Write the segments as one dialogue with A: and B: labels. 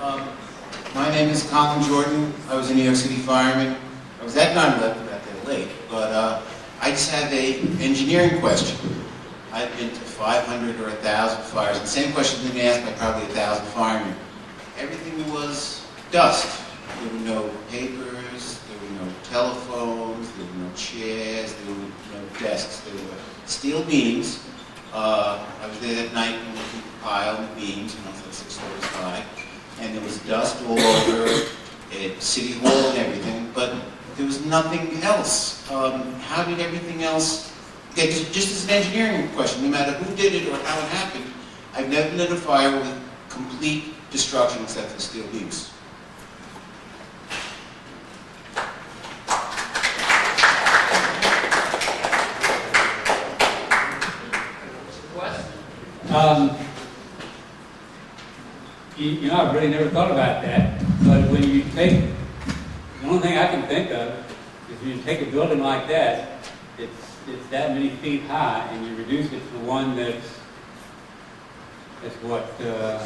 A: My name is Colin Jordan. I was a New York City Fireman. I was at 9/11, got there late, but I just had an engineering question. I've been to 500 or 1,000 fires, and the same question has been asked by probably 1,000 firemen. Everything was dust. There were no papers, there were no telephones, there were no chairs, there were no desks. There were steel beams. I was there that night and looking at the pile of beams, and I was like 6 stories high. And there was dust all over at City Hall and everything, but there was nothing else. How did everything else get, just as an engineering question, no matter who did it or how it happened, I've never lit a fire with complete destruction except for steel beams.
B: You know, I've really never thought about that, but when you take, the only thing I can think of is when you take a building like that, it's that many feet high, and you reduce it to one that's what, a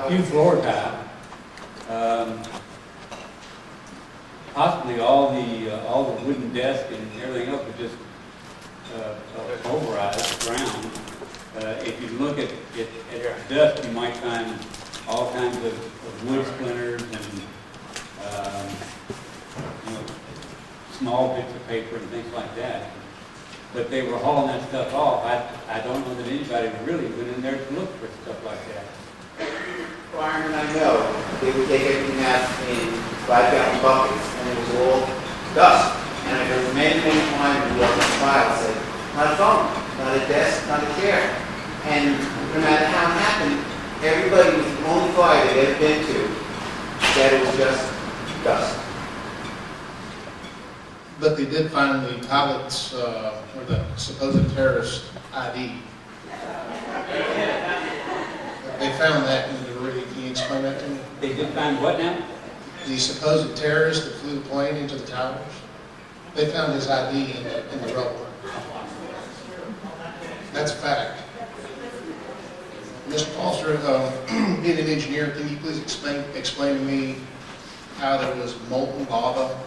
B: few floors high. Possibly all the wooden desks and everything else would just pulverize the ground. If you look at dust, you might find all kinds of wood splinters and you know, small bits of paper and things like that. But they were hauling that stuff off. I don't know that anybody really went in there to look for stuff like that.
A: Firemen I know, they would take everything out in 5-gallon buckets, and it was all dust. And I heard many times we walked in the file and said, not a phone, not a desk, not a chair. And no matter how it happened, everybody was the only fire they'd ever been to that it was just dust.
C: But they did find the pilot's, or the supposed terrorist ID. They found that in the debris. Can you explain that to me?
B: They did find what now?
C: The supposed terrorist that flew the plane into the towers. They found his ID in the rubble. That's a fact. Mr. Foster, being an engineer, can you please explain to me how there was molten lava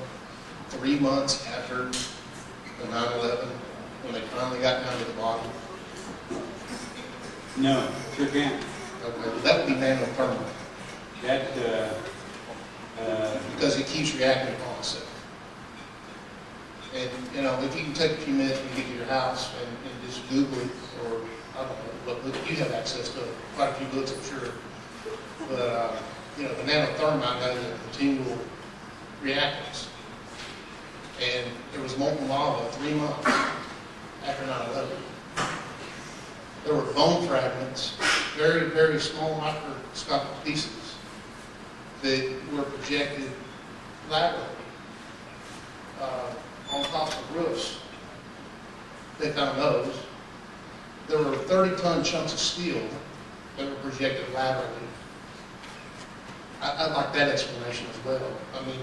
C: 3 months after the 9/11 when they finally got down to the bottom?
B: No, sure can't.
C: Okay, that would be nanothermal.
B: That
C: Because it keeps reacting upon itself. And, you know, if you can take a few minutes when you get to your house and just Google it, or, I don't know, look, you have access to quite a few books, I'm sure. But, you know, the nanothermite has a continual reactance. And there was molten lava 3 months after 9/11. There were bone fragments, very, very small microscopic pieces that were projected laterally on tops of roofs. They found those. There were 30-ton chunks of steel that were projected laterally. I'd like that explanation as well. I mean,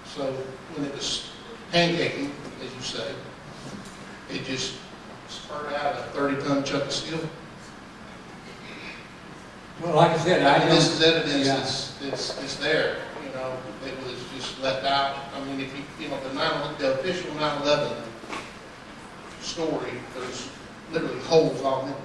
C: so when it was pancaking, as you say, it just spurted out a 30-ton chunk of steel.
B: well, like I said, I
C: And
B: don't.
C: this is evidence
B: Yeah.
C: it's there. You know, it was just left out. I mean, if you know, the official 9/11 story, there's literally holes all in it.